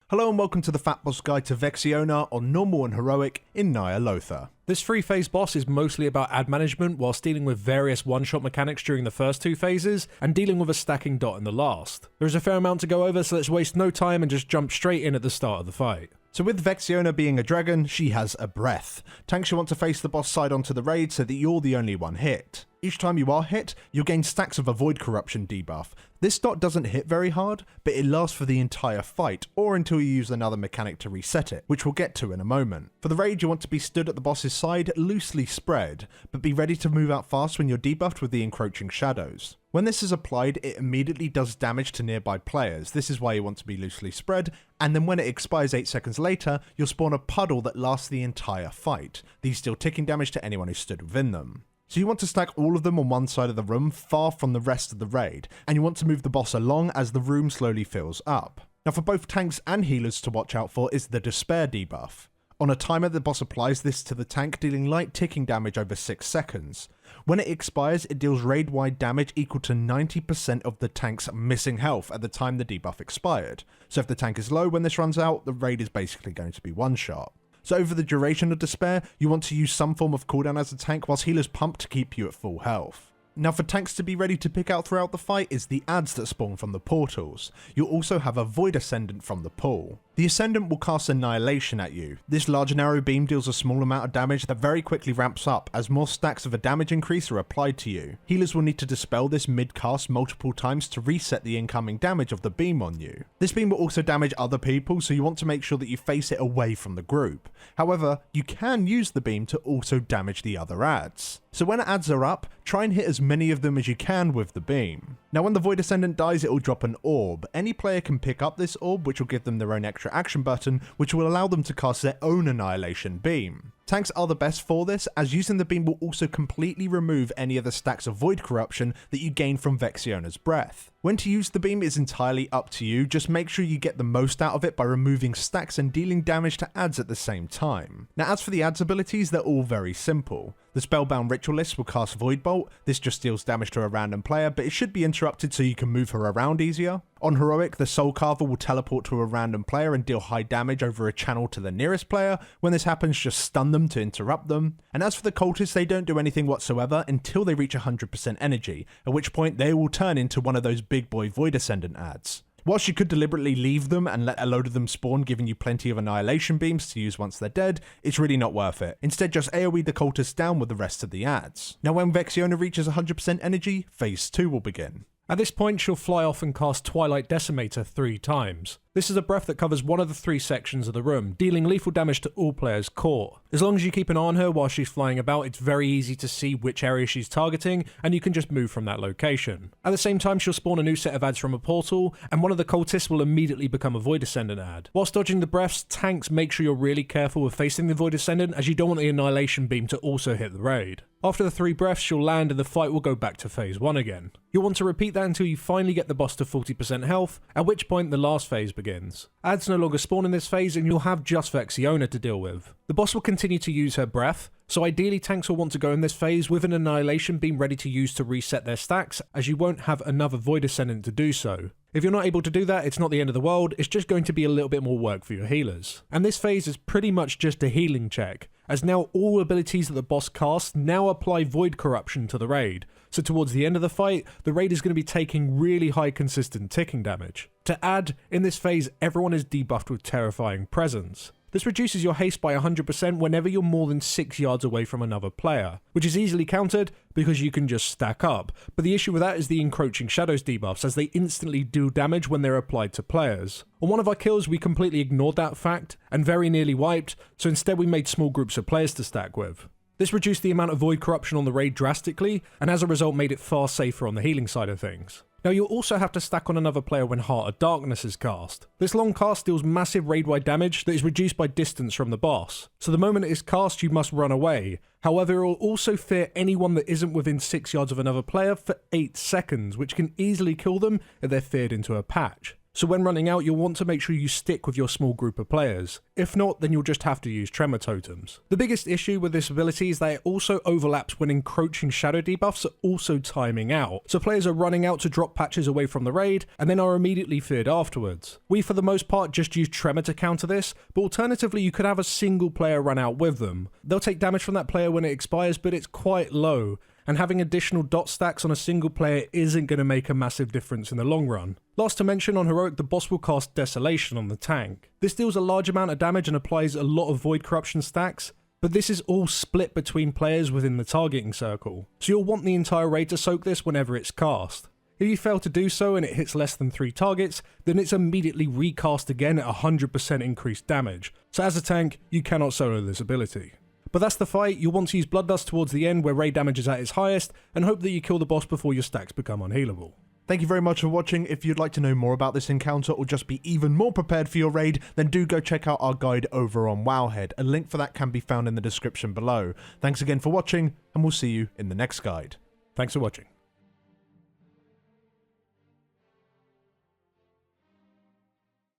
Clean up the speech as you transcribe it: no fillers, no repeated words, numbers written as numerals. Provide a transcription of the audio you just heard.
Hello and welcome to the FATBOSS guide to Vexiona on normal and heroic in Ny'alotha. This 3-phase boss is mostly about ad management whilst dealing with various one-shot mechanics during the first 2 phases and dealing with a stacking dot in the last. There is a fair amount to go over, so let's waste no time and just jump straight in at the start of the fight. So with Vexiona being a dragon, she has a breath. Tanks you want to face the boss side onto the raid so that you're the only one hit. Each time you are hit, you'll gain stacks of a void corruption debuff. This dot doesn't hit very hard, but it lasts for the entire fight, or until you use another mechanic to reset it, which we'll get to in a moment. For the raid, you want to be stood at the boss's side, loosely spread, but be ready to move out fast when you're debuffed with the encroaching shadows. When this is applied, it immediately does damage to nearby players. This is why you want to be loosely spread, and then when it expires 8 seconds later, you'll spawn a puddle that lasts the entire fight, these still ticking damage to anyone who stood within them. So you want to stack all of them on one side of the room, far from the rest of the raid, and you want to move the boss along as the room slowly fills up. Now for both tanks and healers to watch out for is the Despair debuff. On a timer, the boss applies this to the tank, dealing light ticking damage over 6 seconds. When it expires, it deals raid-wide damage equal to 90% of the tank's missing health at the time the debuff expired. So if the tank is low when this runs out, the raid is basically going to be one-shot. So over the duration of Despair, you want to use some form of cooldown as a tank whilst healers pump to keep you at full health. Now for tanks to be ready to pick out throughout the fight is the ads that spawn from the portals. You'll also have a Void Ascendant from the pool. The Ascendant will cast Annihilation at you. This large and arrow beam deals a small amount of damage that very quickly ramps up as more stacks of a damage increase are applied to you. Healers will need to dispel this mid-cast multiple times to reset the incoming damage of the beam on you. This beam will also damage other people, so you want to make sure that you face it away from the group. However, you can use the beam to also damage the other ads. So when ads are up, try and hit as many of them as you can with the beam. Now when the Void Ascendant dies, it will drop an orb. Any player can pick up this orb, which will give them their own extra action button, which will allow them to cast their own Annihilation beam. Tanks are the best for this, as using the beam will also completely remove any of the stacks of void corruption that you gain from Vexiona's breath. When to use the beam is entirely up to you, just make sure you get the most out of it by removing stacks and dealing damage to ads at the same time. Now as for the ads abilities, they're all very simple. The Spellbound Ritualist will cast Void Bolt. This just deals damage to a random player, but it should be interrupted so you can move her around easier. On Heroic, the Soul Carver will teleport to a random player and deal high damage over a channel to the nearest player. When this happens, just stun them to interrupt them. And as for the Cultists, they don't do anything whatsoever until they reach 100% energy, at which point they will turn into one of those big boy Void Ascendant ads. Whilst you could deliberately leave them and let a load of them spawn, giving you plenty of Annihilation beams to use once they're dead, it's really not worth it. Instead, just AoE the cultists down with the rest of the ads. Now when Vexiona reaches 100% energy, phase 2 will begin. At this point, she'll fly off and cast Twilight Decimator 3 times. This is a breath that covers one of the 3 sections of the room, dealing lethal damage to all players caught. As long as you keep an eye on her while she's flying about, it's very easy to see which area she's targeting, and you can just move from that location. At the same time, she'll spawn a new set of ads from a portal, and one of the cultists will immediately become a Void Ascendant ad. Whilst dodging the breaths, tanks, make sure you're really careful with facing the Void Ascendant, as you don't want the Annihilation beam to also hit the raid. After the 3 breaths, she'll land and the fight will go back to phase 1 again. You'll want to repeat that until you finally get the boss to 40% health, at which point the last phase begins. Ads no longer spawn in this phase and you'll have just Vexiona to deal with. The boss will continue to use her breath, so ideally tanks will want to go in this phase with an Annihilation beam ready to use to reset their stacks, as you won't have another Void Ascendant to do so. If you're not able to do that, it's not the end of the world, it's just going to be a little bit more work for your healers. And this phase is pretty much just a healing check, as now all abilities that the boss casts now apply Void Corruption to the raid. So towards the end of the fight, the raid is going to be taking really high consistent ticking damage. To add, in this phase everyone is debuffed with Terrifying Presence. This reduces your haste by 100% whenever you're more than 6 yards away from another player, which is easily countered because you can just stack up. But the issue with that is the Encroaching Shadows debuffs, as they instantly do damage when they're applied to players. On one of our kills we completely ignored that fact and very nearly wiped, so instead we made small groups of players to stack with. This reduced the amount of void corruption on the raid drastically, and as a result made it far safer on the healing side of things. Now you'll also have to stack on another player when Heart of Darkness is cast. This long cast deals massive raid-wide damage that is reduced by distance from the boss, so the moment it is cast you must run away. However, it will also fear anyone that isn't within 6 yards of another player for 8 seconds, which can easily kill them if they're feared into a patch. so when running out you'll want to make sure you stick with your small group of players. If not, then you'll just have to use Tremor Totems. The biggest issue with this ability is that it also overlaps when encroaching shadow debuffs are also timing out, so players are running out to drop patches away from the raid, and then are immediately feared afterwards. We for the most part just use Tremor to counter this, but alternatively you could have a single player run out with them. They'll take damage from that player when it expires, but it's quite low, and having additional dot stacks on a single player isn't going to make a massive difference in the long run. Last to mention, on Heroic the boss will cast Desolation on the tank. This deals a large amount of damage and applies a lot of Void Corruption stacks, but this is all split between players within the targeting circle, so you'll want the entire raid to soak this whenever it's cast. If you fail to do so and it hits less than 3 targets, then it's immediately recast again at 100% increased damage, so as a tank, you cannot solo this ability. But that's the fight. You'll want to use Bloodlust towards the end where raid damage is at its highest, and hope that you kill the boss before your stacks become unhealable. Thank you very much for watching. If you'd like to know more about this encounter or just be even more prepared for your raid, then do go check out our guide over on Wowhead. A link for that can be found in the description below. Thanks again for watching, and we'll see you in the next guide. Thanks for watching.